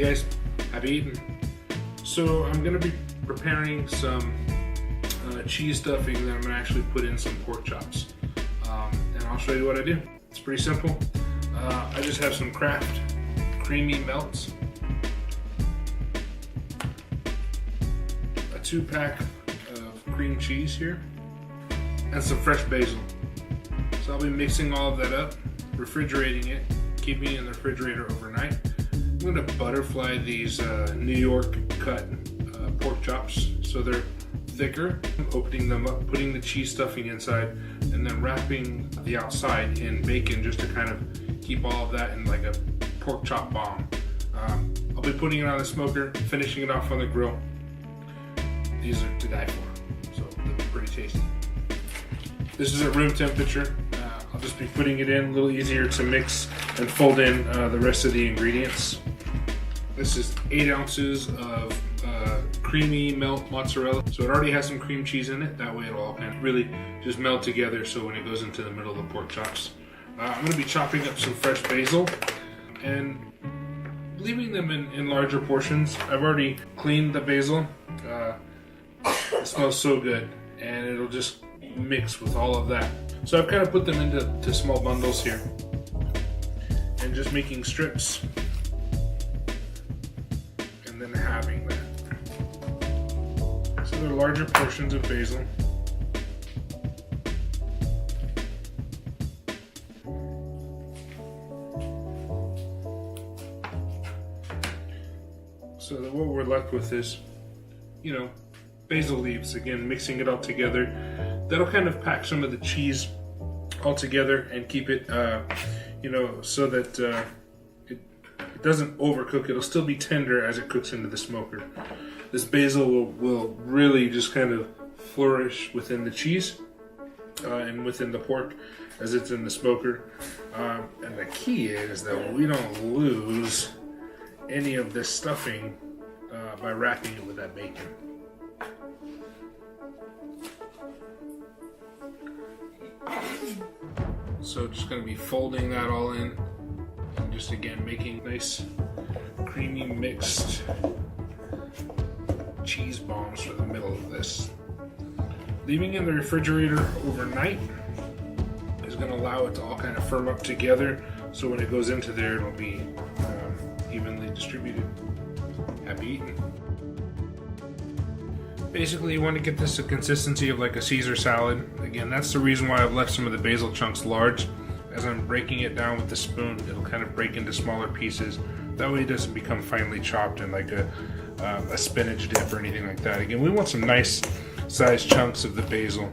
guys, happy eating. So I'm going to be preparing some cheese stuffing that I'm going to actually put in some pork chops. And I'll show you what I do. It's pretty simple. I just have some Kraft creamy melts, a 2-pack of cream cheese here, and some fresh basil. So I'll be mixing all of that up, refrigerating it, keeping it in the refrigerator overnight. I'm going to butterfly these New York cut pork chops so they're thicker. Opening them up, putting the cheese stuffing inside, and then wrapping the outside in bacon just to kind of keep all of that in like a pork chop bomb. I'll be putting it on the smoker, finishing it off on the grill. These are to die for, so they'll be pretty tasty. This is at room temperature. I'll just be putting it in, a little easier to mix and fold in the rest of the ingredients. This is 8 ounces of creamy melt mozzarella. So it already has some cream cheese in it. That way it'll all kind of really just melt together so when it goes into the middle of the pork chops. I'm going to be chopping up some fresh basil and leaving them in larger portions. I've already cleaned the basil. It smells so good and it'll just mix with all of that. So I've kind of put them into small bundles here and just making strips and then halving that. So they're larger portions of basil. So that what we're left with is, basil leaves, again, mixing it all together. That'll kind of pack some of the cheese all together and keep it, so that it doesn't overcook. It'll still be tender as it cooks into the smoker. This basil will really just kind of flourish within the cheese and within the pork as it's in the smoker. And the key is that we don't lose any of this stuffing by wrapping it with that bacon. So just going to be folding that all in and just again making nice creamy mixed cheese bombs for the middle of this. Leaving in the refrigerator overnight is going to allow it to all kind of firm up together, so when it goes into there it'll be evenly distributed. Happy eating. Basically, you want to get this a consistency of like a Caesar salad. Again, that's the reason why I've left some of the basil chunks large. As I'm breaking it down with the spoon, it'll kind of break into smaller pieces. That way it doesn't become finely chopped in like a spinach dip or anything like that. Again, we want some nice sized chunks of the basil.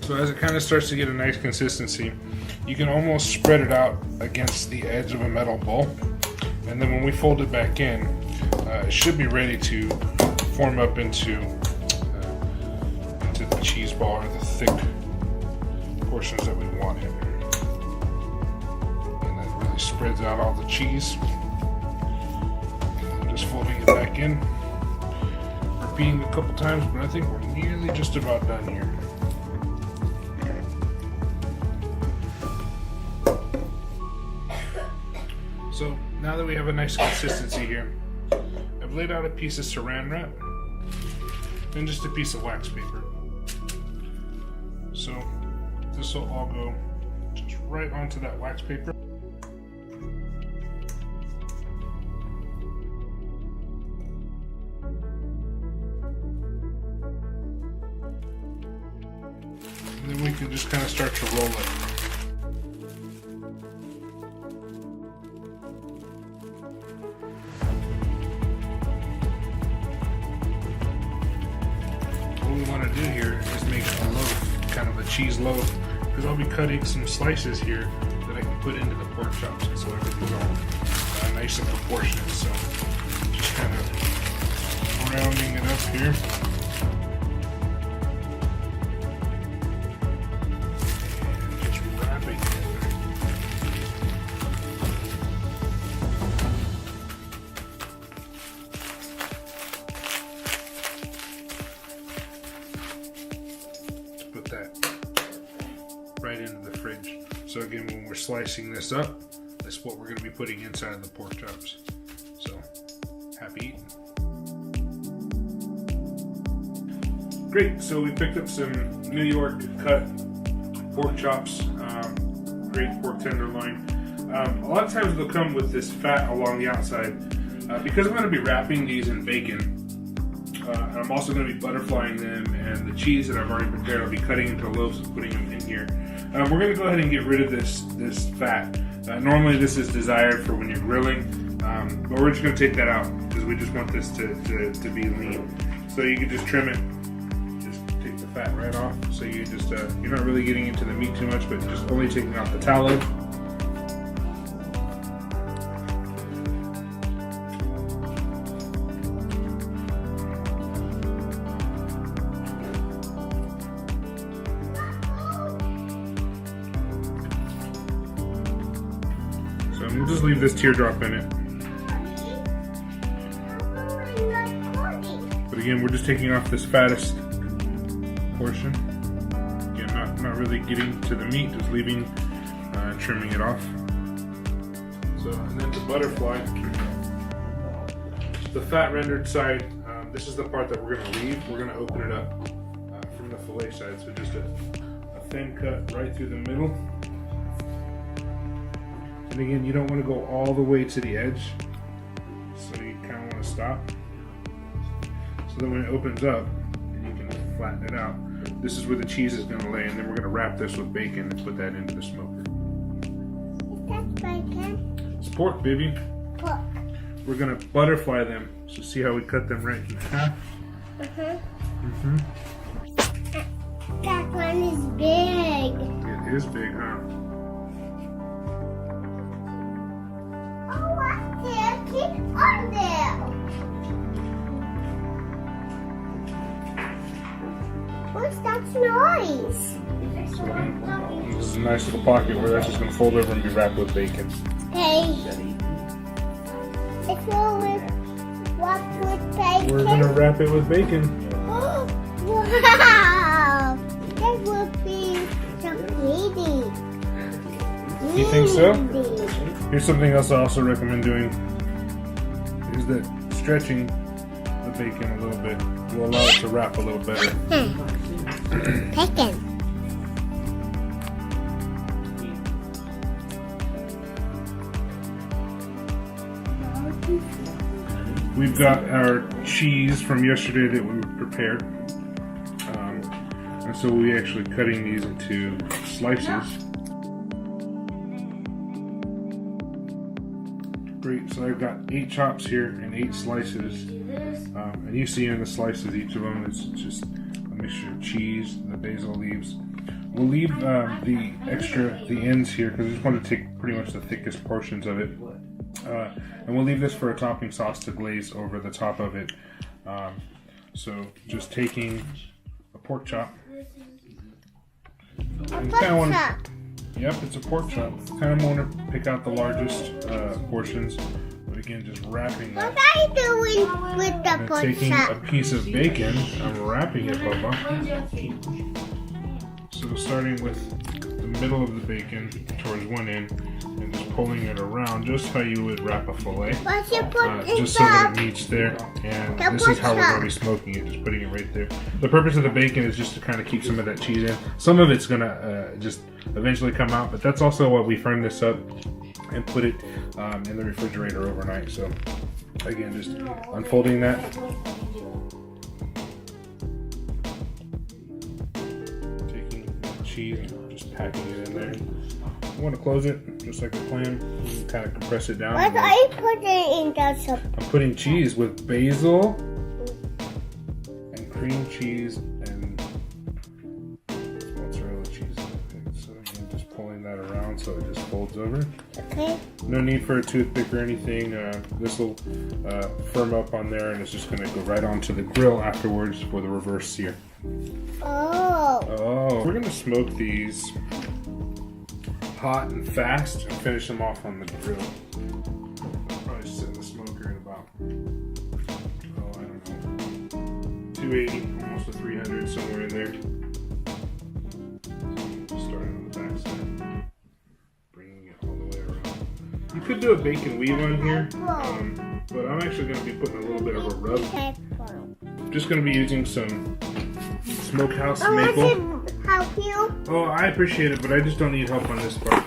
So as it kind of starts to get a nice consistency, you can almost spread it out against the edge of a metal bowl. And then when we fold it back in, it should be ready to form up into the cheese ball, or the thick portions that we want in. And that really spreads out all the cheese. And just folding it back in, repeating a couple times, but I think we're nearly just about done here. So now that we have a nice consistency here, I've laid out a piece of saran wrap and just a piece of wax paper. So this will all go just right onto that wax paper. And then we can just kind of start to roll it. What we want to do here is make a loaf, kind of a cheese loaf, because I'll be cutting some slices here that I can put into the pork chops, so everything's all nice and proportionate. So just kind of rounding it up here. And just wrapping it. Put that right into the fridge. So again, when we're slicing this up, the is what we're going to be putting inside of the pork chops. So, happy eating. Great, so we picked up some New York cut pork chops, great pork tenderloin. A lot of times they'll come with this fat along the outside. Because I'm going to be wrapping these in bacon, and I'm also going to be butterflying them, and the cheese that I've already prepared, I'll be cutting into loaves and putting them in here. We're going to go ahead and get rid of this fat. Normally this is desired for when you're grilling, but we're just going to take that out because we just want this to be lean. So you can just trim it, just take the fat right off. So you just you're not really getting into the meat too much, but just only taking out the tallow. We'll just leave this teardrop in it. But again, we're just taking off this fattest portion. Again, not really getting to the meat, just leaving and trimming it off. So, and then the butterfly, the fat rendered side, this is the part that we're going to leave. We're going to open it up from the fillet side. So just a thin cut right through the middle. And again, you don't want to go all the way to the edge, so you kind of want to stop. So then when it opens up, and you can flatten it out, this is where the cheese is going to lay, and then we're going to wrap this with bacon and put that into the smoker. That's bacon. It's pork, baby. Pork. We're going to butterfly them, so see how we cut them right in half? That one is big. It is big, huh? On there. What's that noise? So, this is a nice little pocket where that's just going to fold over and be wrapped with bacon. Hey. It's all wrapped with bacon. We're going to wrap it with bacon. Oh, wow. That would be so pretty. You think so? Here's something else I also recommend doing. Is that stretching the bacon a little bit will allow it to wrap a little better. Bacon. We've got our cheese from yesterday that we prepared. And so we're actually cutting these into slices. Great, so I've got 8 chops here and 8 slices, and you see in the slices each of them is just a mixture of cheese, the basil leaves. We'll leave the ends here because we just want to take pretty much the thickest portions of it, and we'll leave this for a topping sauce to glaze over the top of it. So just taking a pork chop. Yep, it's a pork chop. Kind of want to pick out the largest portions, but again, just wrapping that. What are you doing with the pork chop? Taking a piece of bacon, I'm wrapping it, Bubba. So starting with the middle of the bacon towards one end, and just pulling it around, just how you would wrap a fillet. Just so that it meets there, and this is how we're going to be smoking it, just putting it right there. The purpose of the bacon is just to kind of keep some of that cheese in. Some of it's going to just eventually come out, but that's also why we firm this up and put it in the refrigerator overnight. So again, just unfolding that. Taking the cheese and just packing it in there. You want to close it just like a clam. You can kind of compress it down. What are you putting in the soup? I'm putting cheese with basil and cream cheese and mozzarella cheese. So again, just pulling that around so it just folds over. Okay. No need for a toothpick or anything. This will firm up on there, and it's just going to go right onto the grill afterwards for the reverse sear. Oh. We're going to smoke these hot and fast and finish them off on the grill. I'll probably set the smoker at about, 280, almost to 300, somewhere in there. Starting on the back side, bringing it all the way around. could do a bacon weave on here, but I'm actually going to be putting a little bit of a rub. I'm just going to be using some smokehouse maple. I want to help you. Oh, I appreciate it, but I just don't need help on this part.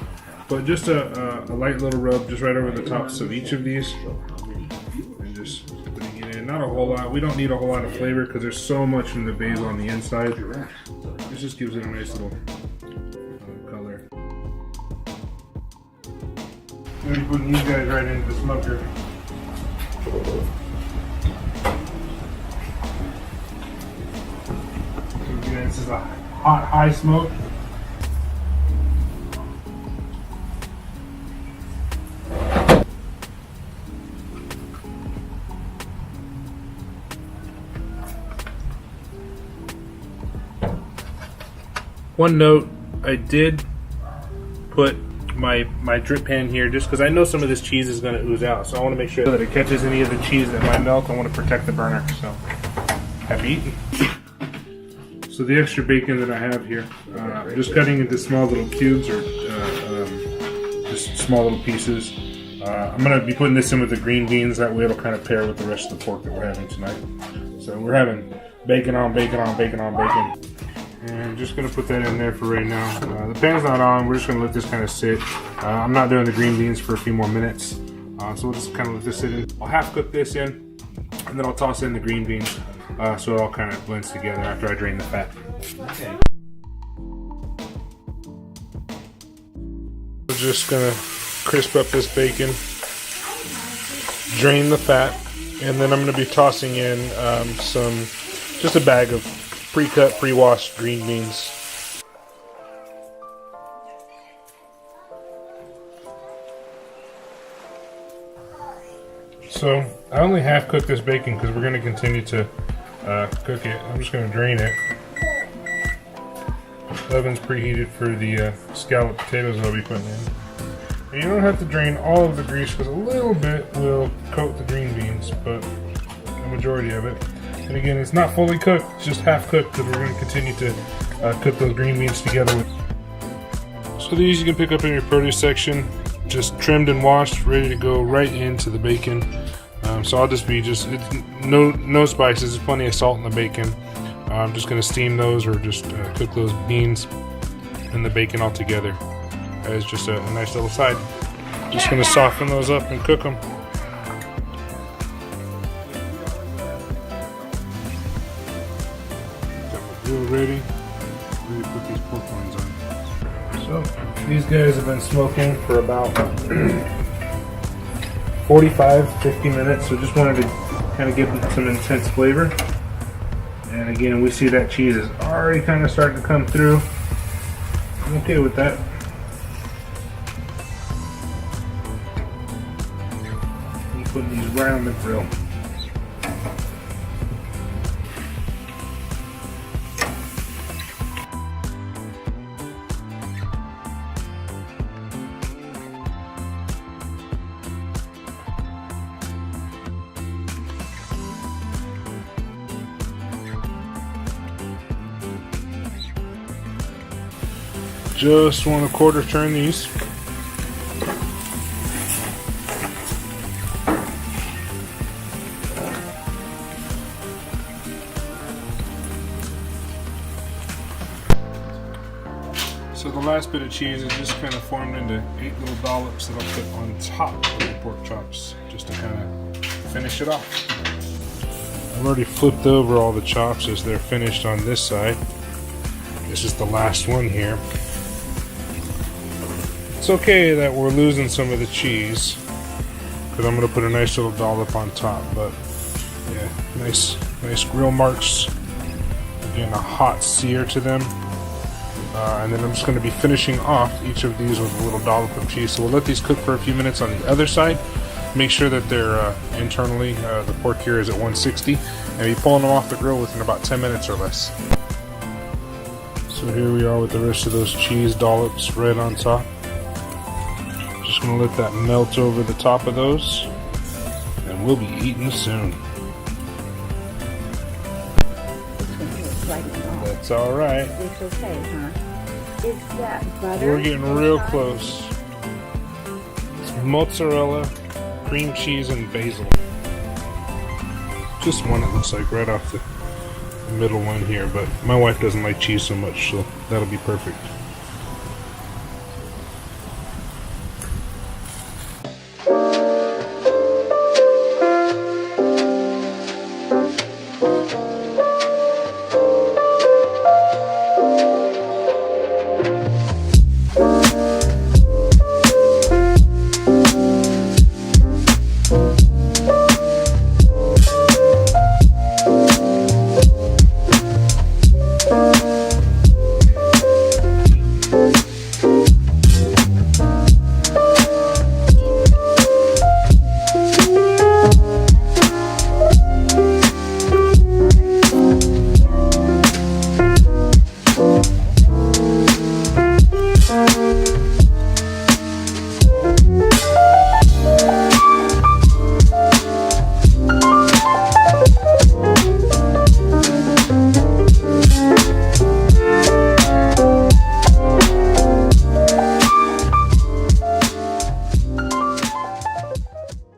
But just a light little rub just right over the tops of each of these. And just putting it in. Not a whole lot. We don't need a whole lot of flavor because there's so much in the basil on the inside. This just gives it a nice little color. I'm going to be putting these guys right into the smoker. Again, this is a hot, high smoke. One note, I did put my drip pan here just because I know some of this cheese is going to ooze out, so I want to make sure that it catches any of the cheese that might melt. I want to protect the burner, so happy eating. So the extra bacon that I have here, I'm just cutting into small little cubes or just small little pieces. I'm going to be putting this in with the green beans, that way it'll kind of pair with the rest of the pork that we're having tonight. So we're having bacon on bacon on bacon on bacon. And I'm just going to put that in there for right now. The pan's not on, we're just going to let this kind of sit. I'm not doing the green beans for a few more minutes. So we'll just kind of let this sit in. I'll half cook this in, and then I'll toss in the green beans so it all kind of blends together after I drain the fat. Okay. We're just going to crisp up this bacon, drain the fat, and then I'm going to be tossing in just a bag of pre-cut, pre-washed green beans. So I only half cooked this bacon because we're going to continue to cook it. I'm just going to drain it. The oven's preheated for the scalloped potatoes I'll be putting in. And you don't have to drain all of the grease because a little bit will coat the green beans, but the majority of it. And again, it's not fully cooked, it's just half cooked because we're going to continue to cook those green beans together with. So these you can pick up in your produce section, just trimmed and washed, ready to go right into the bacon. So I'll just be no spices, there's plenty of salt in the bacon. I'm just going to steam those or just cook those beans and the bacon all together as just a nice little side. Just going to soften those up and cook them. Ready to put these pork loins on. So these guys have been smoking for about 45-50 minutes, so just wanted to kind of give them some intense flavor. And again, we see that cheese is already kind of starting to come through. I'm okay with that. I'm putting these right on the grill. Just want to quarter turn these. So the last bit of cheese is just kind of formed into 8 little dollops that I'll put on top of the pork chops just to kind of finish it off. I've already flipped over all the chops as they're finished on this side. This is the last one here. It's okay that we're losing some of the cheese because I'm going to put a nice little dollop on top, but yeah, nice grill marks. Again, a hot sear to them. And then I'm just going to be finishing off each of these with a little dollop of cheese. So we'll let these cook for a few minutes on the other side. Make sure that they're internally, the pork here is at 160, and be pulling them off the grill within about 10 minutes or less. So here we are with the rest of those cheese dollops right on top. Just going to let that melt over the top of those, and we'll be eating soon. That's all right. It's okay, huh? It's that butter. We're getting real close. It's mozzarella, cream cheese, and basil. Just one, it looks like, right off the middle one here, but my wife doesn't like cheese so much, so that'll be perfect.